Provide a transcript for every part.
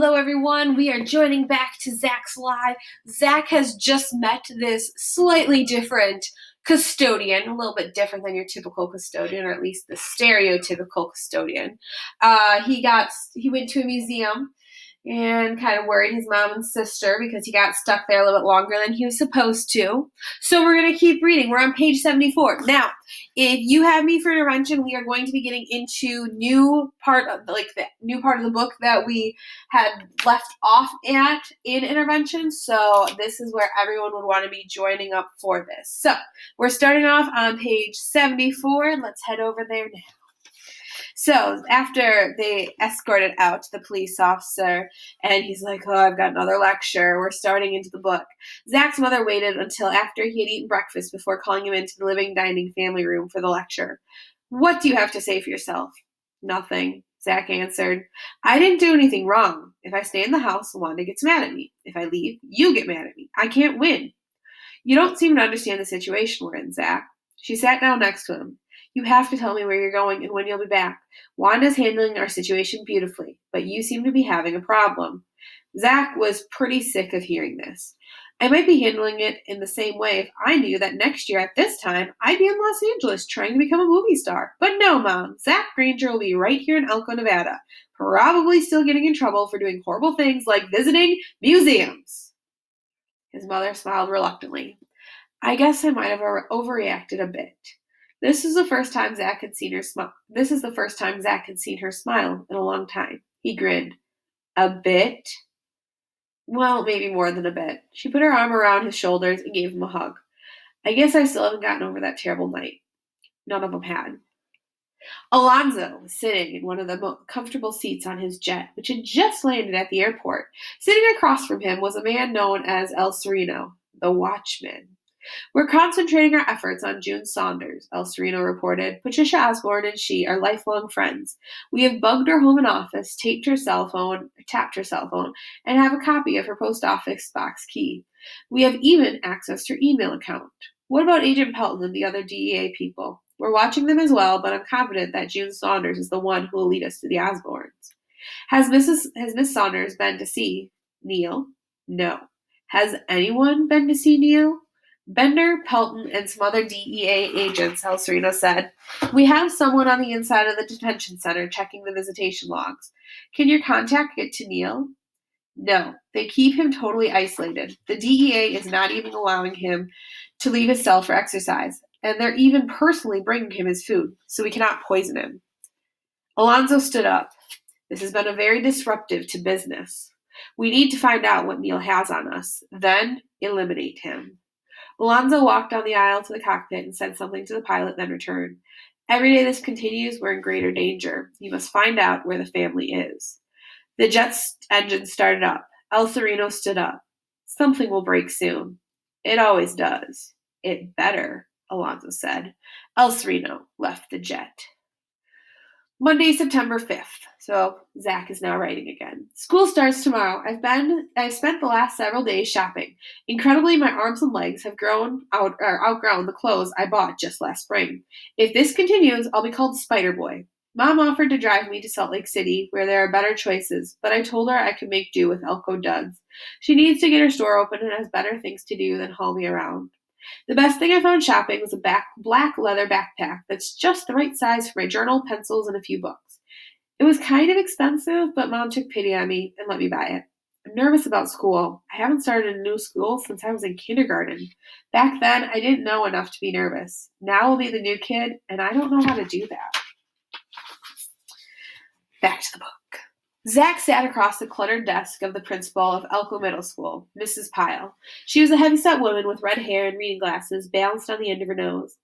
Hello, everyone. We are joining back to Zach's Live. Zach has just met this slightly different custodian, a little bit different than your typical custodian, or at least the stereotypical custodian. He went to a museum and kind of worried his mom and sister because he got stuck there a little bit longer than he was supposed to. So we're going to keep reading. We're on page 74. Now, if you have me for intervention, we are going to be getting into the new part of the book that we had left off at in intervention. So this is where everyone would want to be joining up for this. So we're starting off on page 74. Let's head over there now. So after they escorted out the police officer, and he's like, oh, I've got another lecture. We're starting into the book. Zach's mother waited until after he had eaten breakfast before calling him into the living dining family room for the lecture. What do you have to say for yourself? Nothing, Zach answered. I didn't do anything wrong. If I stay in the house, Wanda gets mad at me. If I leave, you get mad at me. I can't win. You don't seem to understand the situation we're in, Zach. She sat down next to him. You have to tell me where you're going and when you'll be back. Wanda's handling our situation beautifully, but you seem to be having a problem. Zach was pretty sick of hearing this. I might be handling it in the same way if I knew that next year at this time I'd be in Los Angeles trying to become a movie star. But no, Mom. Zach Granger will be right here in Elko, Nevada, probably still getting in trouble for doing horrible things like visiting museums. His mother smiled reluctantly. I guess I might have overreacted a bit. This is the first time Zach had seen her smile. This is the first time Zach had seen her smile in a long time. He grinned. A bit? Well, maybe more than a bit. She put her arm around his shoulders and gave him a hug. I guess I still haven't gotten over that terrible night. None of them had. Alonzo was sitting in one of the most comfortable seats on his jet, which had just landed at the airport. Sitting across from him was a man known as El Sereno, the Watchman. We're concentrating our efforts on June Saunders, El Sereno reported. Patricia Osborne and she are lifelong friends. We have bugged her home and office, tapped her cell phone, and have a copy of her post office box key. We have even accessed her email account. What about Agent Pelton and the other DEA people? We're watching them as well, but I'm confident that June Saunders is the one who will lead us to the Osbornes. Has Miss Saunders been to see Neil? No. Has anyone been to see Neil? Bender, Pelton, and some other DEA agents, El Sereno said. We have someone on the inside of the detention center checking the visitation logs. Can your contact get to Neil? No, they keep him totally isolated. The DEA is not even allowing him to leave his cell for exercise, and they're even personally bringing him his food, so we cannot poison him. Alonzo stood up. This has been very disruptive to business. We need to find out what Neil has on us, then eliminate him. Alonzo walked down the aisle to the cockpit and said something to the pilot, then returned. Every day this continues, we're in greater danger. You must find out where the family is. The jet's engine started up. El Sereno stood up. Something will break soon. It always does. It better, Alonzo said. El Sereno left the jet. Monday, September 5th. So Zach is now writing again. School starts tomorrow. I've spent the last several days shopping. Incredibly, my arms and legs have outgrown the clothes I bought just last spring. If this continues, I'll be called Spider Boy. Mom offered to drive me to Salt Lake City, where there are better choices, but I told her I could make do with Elko duds. She needs to get her store open and has better things to do than haul me around. The best thing I found shopping was a black leather backpack that's just the right size for my journal, pencils, and a few books. It was kind of expensive, but Mom took pity on me and let me buy it. I'm nervous about school. I haven't started a new school since I was in kindergarten. Back then, I didn't know enough to be nervous. Now I'll be the new kid, and I don't know how to do that. Back to the book. Zach sat across the cluttered desk of the principal of Elko Middle School, Mrs. Pyle. She was a heavy-set woman with red hair and reading glasses balanced on the end of her nose.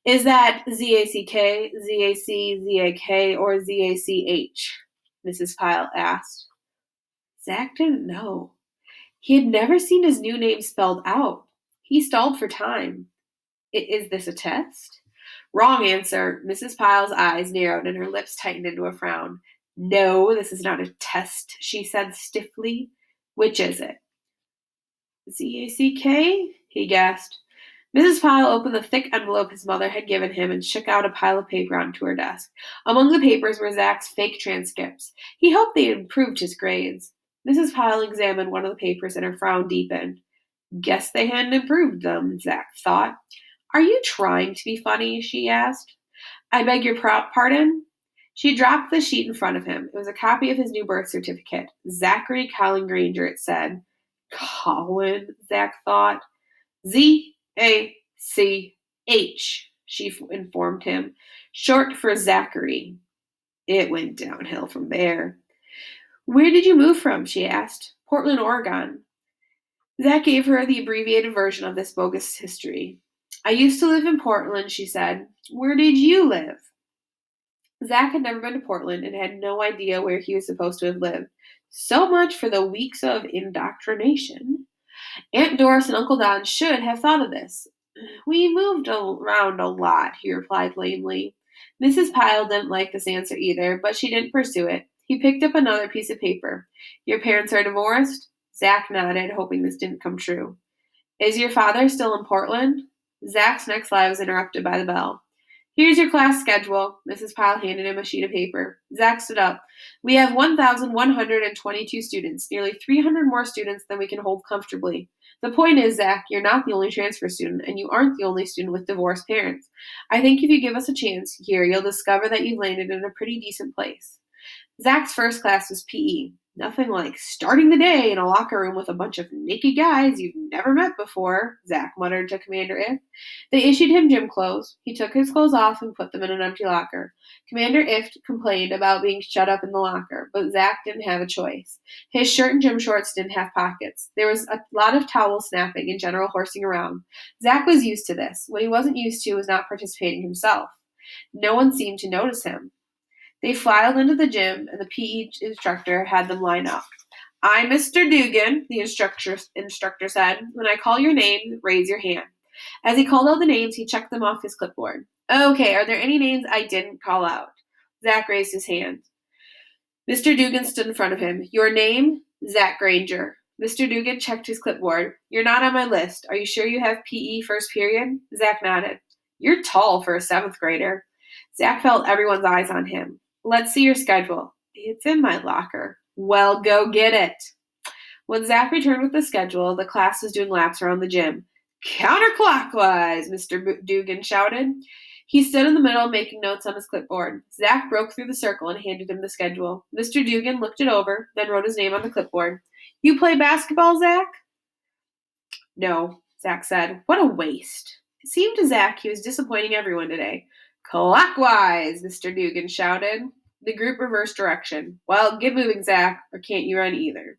Is that Z-A-C-K, Z-A-C, Z-A-K, or Z-A-C-H? Mrs. Pyle asked. Zach didn't know. He had never seen his new name spelled out. He stalled for time. Is this a test? Wrong answer. Mrs. Pyle's eyes narrowed and her lips tightened into a frown. No, this is not a test, she said stiffly. Which is it? Z-A-C-K? He gasped. Mrs. Pyle opened the thick envelope his mother had given him and shook out a pile of paper onto her desk. Among the papers were Zach's fake transcripts. He hoped they had improved his grades. Mrs. Pyle examined one of the papers and her frown deepened. Guess they hadn't improved them, Zach thought. Are you trying to be funny? She asked. I beg your pardon? She dropped the sheet in front of him. It was a copy of his new birth certificate. Zachary Colin Granger, it said. Colin, Zach thought. Z-A-C-H, she informed him. Short for Zachary. It went downhill from there. Where did you move from? She asked. Portland, Oregon. Zach gave her the abbreviated version of this bogus history. I used to live in Portland, she said. Where did you live? Zach had never been to Portland and had no idea where he was supposed to have lived. So much for the weeks of indoctrination. Aunt Doris and Uncle Don should have thought of this. We moved around a lot, he replied lamely. Mrs. Pyle didn't like this answer either, but she didn't pursue it. He picked up another piece of paper. Your parents are divorced? Zach nodded, hoping this didn't come true. Is your father still in Portland? Zach's next lie was interrupted by the bell. Here's your class schedule. Mrs. Pyle handed him a sheet of paper. Zach stood up. We have 1,122 students, nearly 300 more students than we can hold comfortably. The point is, Zach, you're not the only transfer student, and you aren't the only student with divorced parents. I think if you give us a chance here, you'll discover that you've landed in a pretty decent place. Zach's first class was PE. Nothing like starting the day in a locker room with a bunch of naked guys you've never met before, Zach muttered to Commander If. They issued him gym clothes. He took his clothes off and put them in an empty locker. Commander If complained about being shut up in the locker, but Zach didn't have a choice. His shirt and gym shorts didn't have pockets. There was a lot of towel snapping and general horsing around. Zach was used to this. What he wasn't used to was not participating himself. No one seemed to notice him. They filed into the gym, and the PE instructor had them line up. I'm Mr. Dugan, the instructor said. When I call your name, raise your hand. As he called out the names, he checked them off his clipboard. Okay, are there any names I didn't call out? Zach raised his hand. Mr. Dugan stood in front of him. Your name? Zach Granger. Mr. Dugan checked his clipboard. You're not on my list. Are you sure you have PE first period? Zach nodded. You're tall for a 7th grader. Zach felt everyone's eyes on him. Let's see your schedule. It's in my locker. Well, go get it. When Zach returned with the schedule, the class was doing laps around the gym. Counterclockwise, Mr. Dugan shouted. He stood in the middle making notes on his clipboard. Zach broke through the circle and handed him the schedule. Mr. Dugan looked it over, then wrote his name on the clipboard. You play basketball, Zach? No, Zach said. What a waste. It seemed to Zach he was disappointing everyone today. Clockwise, Mr. Dugan shouted. The group reversed direction. Well, get moving, Zach, or can't you run either?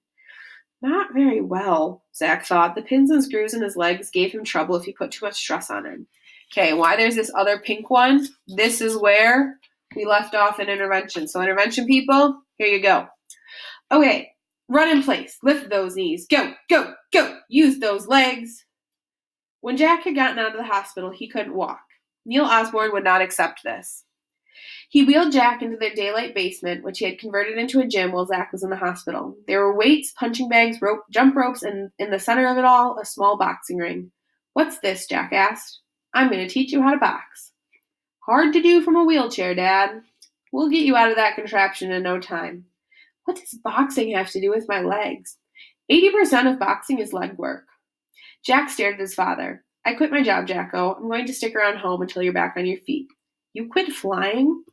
Not very well, Zach thought. The pins and screws in his legs gave him trouble if he put too much stress on him. Okay, why there's this other pink one? This is where we left off in intervention. So intervention people, here you go. Okay, run in place. Lift those knees. Go, go, go. Use those legs. When Jack had gotten out of the hospital, he couldn't walk. Neil Osborne would not accept this. He wheeled Jack into their daylight basement, which he had converted into a gym while Zach was in the hospital. There were weights, punching bags, jump ropes, and in the center of it all, a small boxing ring. What's this? Jack asked. I'm going to teach you how to box. Hard to do from a wheelchair, Dad. We'll get you out of that contraption in no time. What does boxing have to do with my legs? 80% of boxing is leg work. Jack stared at his father. I quit my job, Jacko. I'm going to stick around home until you're back on your feet. You quit flying?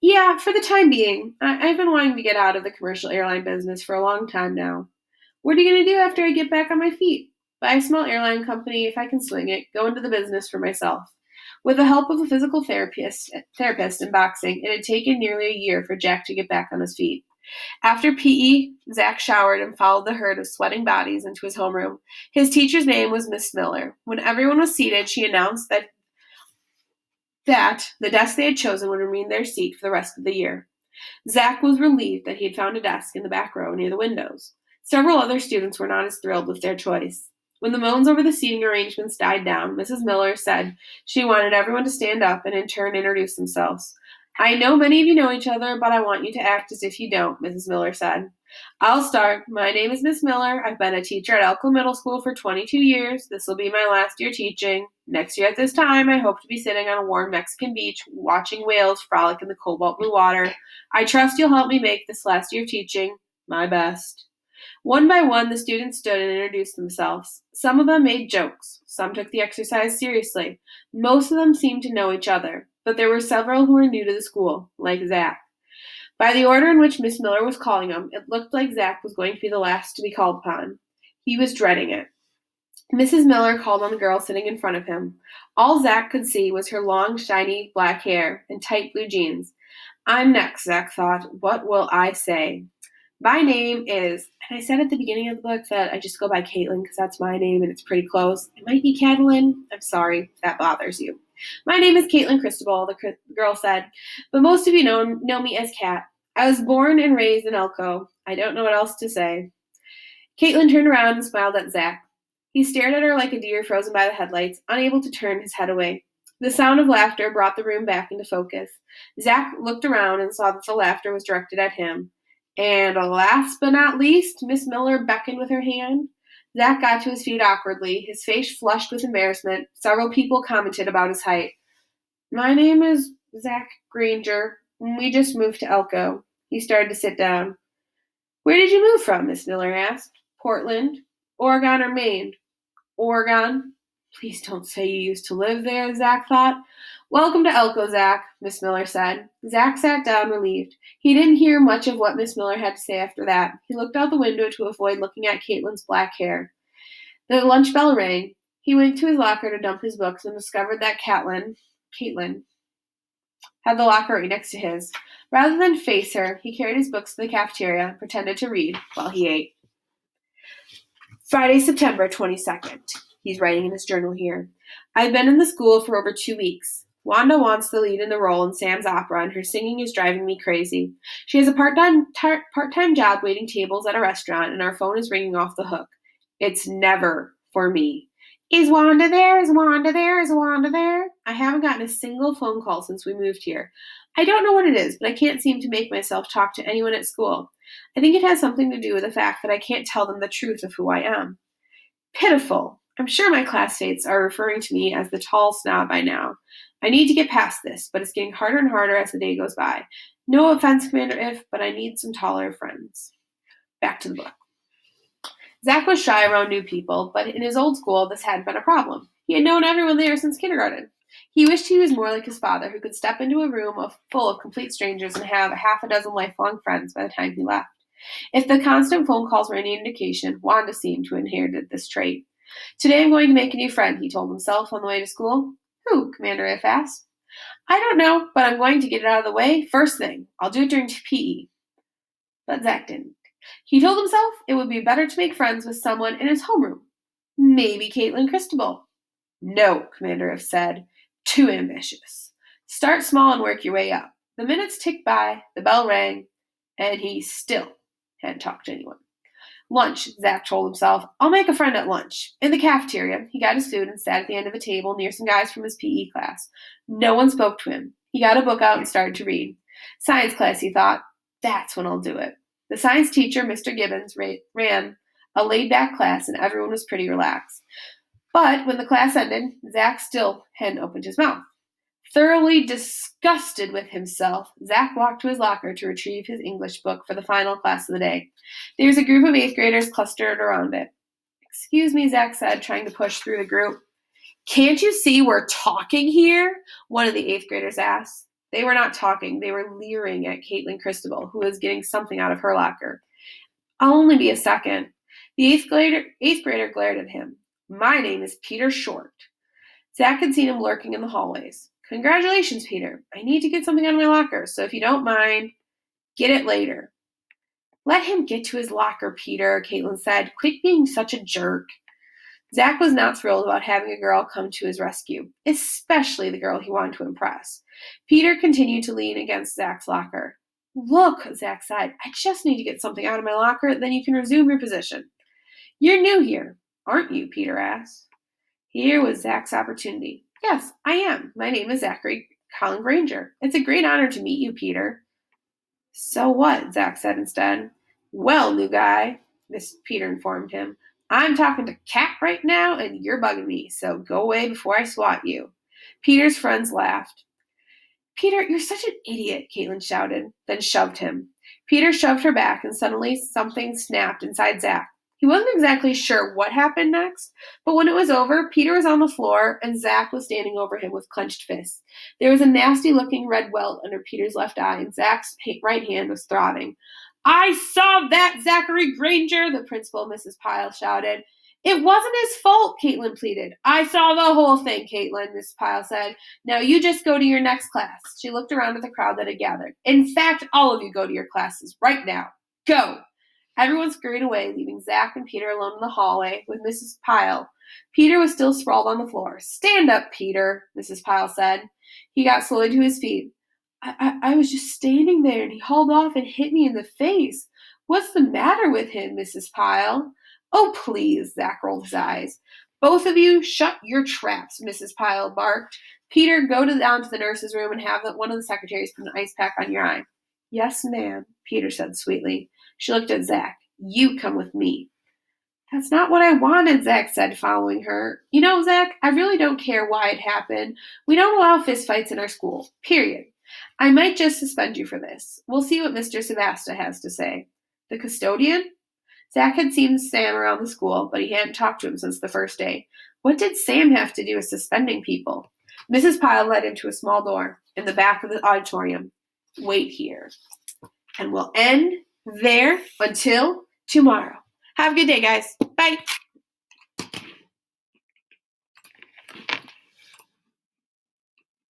Yeah, for the time being. I've been wanting to get out of the commercial airline business for a long time now. What are you going to do after I get back on my feet? Buy a small airline company if I can swing it, go into the business for myself. With the help of a physical therapist in boxing, it had taken nearly a year for Jack to get back on his feet. After PE, Zach showered and followed the herd of sweating bodies into his homeroom. His teacher's name was Miss Miller. When everyone was seated, she announced that the desk they had chosen would remain their seat for the rest of the year. Zach was relieved that he had found a desk in the back row near the windows. Several other students were not as thrilled with their choice. When the moans over the seating arrangements died down, Mrs. Miller said she wanted everyone to stand up and in turn introduce themselves. I know many of you know each other, but I want you to act as if you don't, Mrs. Miller said. I'll start. My name is Miss Miller. I've been a teacher at Elko Middle School for 22 years. This will be my last year teaching. Next year at this time, I hope to be sitting on a warm Mexican beach, watching whales frolic in the cobalt blue water. I trust you'll help me make this last year of teaching my best. One by one, the students stood and introduced themselves. Some of them made jokes. Some took the exercise seriously. Most of them seemed to know each other, but there were several who were new to the school, like Zach. By the order in which Miss Miller was calling him, it looked like Zach was going to be the last to be called upon. He was dreading it. Mrs. Miller called on the girl sitting in front of him. All Zach could see was her long, shiny black hair and tight blue jeans. I'm next, Zach thought. What will I say? My name is, and I said at the beginning of the book that I just go by Caitlin because that's my name and it's pretty close. It might be Catalin. I'm sorry if that bothers you. My name is Caitlin Cristobal, the girl said, but most of you know me as Cat. I was born and raised in Elko. I don't know what else to say. Caitlin turned around and smiled at Zach. He stared at her like a deer frozen by the headlights, unable to turn his head away. The sound of laughter brought the room back into focus. Zach looked around and saw that the laughter was directed at him. And last but not least, Miss Miller beckoned with her hand. Zach got to his feet awkwardly, his face flushed with embarrassment. Several people commented about his height. My name is Zach Granger. We just moved to Elko. He started to sit down. Where did you move from? Miss Miller asked. Portland, Oregon, or Maine? Oregon. Please don't say you used to live there, Zach thought. Welcome to Elko, Zach, Miss Miller said. Zach sat down, relieved. He didn't hear much of what Miss Miller had to say after that. He looked out the window to avoid looking at Caitlin's black hair. The lunch bell rang. He went to his locker to dump his books and discovered that Caitlin, had the locker right next to his. Rather than face her, he carried his books to the cafeteria and pretended to read while he ate. Friday, September 22nd. He's writing in his journal here. I've been in the school for over 2 weeks. Wanda wants the lead in the role in Sam's opera, and her singing is driving me crazy. She has a part-time job waiting tables at a restaurant, and our phone is ringing off the hook. It's never for me. Is Wanda there? Is Wanda there? Is Wanda there? I haven't gotten a single phone call since we moved here. I don't know what it is, but I can't seem to make myself talk to anyone at school. I think it has something to do with the fact that I can't tell them the truth of who I am. Pitiful. I'm sure my classmates are referring to me as the tall snob by now. I need to get past this, but it's getting harder and harder as the day goes by. No offense, Commander If, but I need some taller friends. Back to the book. Zach was shy around new people, but in his old school, this hadn't been a problem. He had known everyone there since kindergarten. He wished he was more like his father, who could step into a room full of complete strangers and have half a dozen lifelong friends by the time he left. If the constant phone calls were any indication, Wanda seemed to have inherited this trait. Today I'm going to make a new friend, he told himself on the way to school. Who? Commander If asked. I don't know, but I'm going to get it out of the way first thing. I'll do it during PE. But Zach didn't. He told himself it would be better to make friends with someone in his homeroom. Maybe Caitlin Cristobal. No, Commander If said. Too ambitious. Start small and work your way up. The minutes ticked by, the bell rang, and he still hadn't talked to anyone. Lunch, Zach told himself. I'll make a friend at lunch. In the cafeteria, he got his food and sat at the end of a table near some guys from his PE class. No one spoke to him. He got a book out and started to read. Science class, he thought. That's when I'll do it. The science teacher, Mr. Gibbons, ran a laid-back class, and everyone was pretty relaxed. But when the class ended, Zach still hadn't opened his mouth. Thoroughly disgusted with himself, Zach walked to his locker to retrieve his English book for the final class of the day. There was a group of 8th graders clustered around it. Excuse me, Zach said, trying to push through the group. Can't you see we're talking here? One of the 8th graders asked. They were not talking. They were leering at Caitlin Cristobal, who was getting something out of her locker. I'll only be a second. The 8th grader glared at him. My name is Peter Short. Zach had seen him lurking in the hallways. Congratulations, Peter. I need to get something out of my locker, so if you don't mind, get it later. Let him get to his locker, Peter, Caitlin said. Quit being such a jerk. Zach was not thrilled about having a girl come to his rescue, especially the girl he wanted to impress. Peter continued to lean against Zach's locker. Look, Zach said, I just need to get something out of my locker, then you can resume your position. You're new here, aren't you? Peter asked. Here was Zach's opportunity. Yes, I am. My name is Zachary Colin Granger. It's a great honor to meet you, Peter. So what? Zach said instead. Well, new guy, Miss Peter informed him. I'm talking to Cat right now, and you're bugging me, so go away before I swat you. Peter's friends laughed. Peter, you're such an idiot, Caitlin shouted, then shoved him. Peter shoved her back, and suddenly something snapped inside Zach. He wasn't exactly sure what happened next, but when it was over, Peter was on the floor, and Zach was standing over him with clenched fists. There was a nasty-looking red welt under Peter's left eye, and Zach's right hand was throbbing. "I saw that, Zachary Granger!" the principal, Mrs. Pyle, shouted. "It wasn't his fault," Caitlin pleaded. "I saw the whole thing, Caitlin," Mrs. Pyle said. "Now you just go to your next class." She looked around at the crowd that had gathered. "In fact, all of you go to your classes right now. Go!" Everyone scurried away, leaving Zach and Peter alone in the hallway with Mrs. Pyle. Peter was still sprawled on the floor. "Stand up, Peter," Mrs. Pyle said. He got slowly to his feet. I was just standing there, and he hauled off and hit me in the face. What's the matter with him, Mrs. Pyle?" "Oh, please," Zach rolled his eyes. "Both of you, shut your traps," Mrs. Pyle barked. "Peter, go down to the nurse's room and have one of the secretaries put an ice pack on your eye." "Yes, ma'am," Peter said sweetly. She looked at Zach. "You come with me." "That's not what I wanted," Zach said, following her. "You know, Zach, I really don't care why it happened. We don't allow fistfights in our school. Period. I might just suspend you for this. We'll see what Mr. Sebasta has to say." "The custodian?" Zach had seen Sam around the school, but he hadn't talked to him since the first day. What did Sam have to do with suspending people? Mrs. Pyle led him to a small door in the back of the auditorium. "Wait here. And we'll end there until tomorrow." Have a good day, guys. Bye.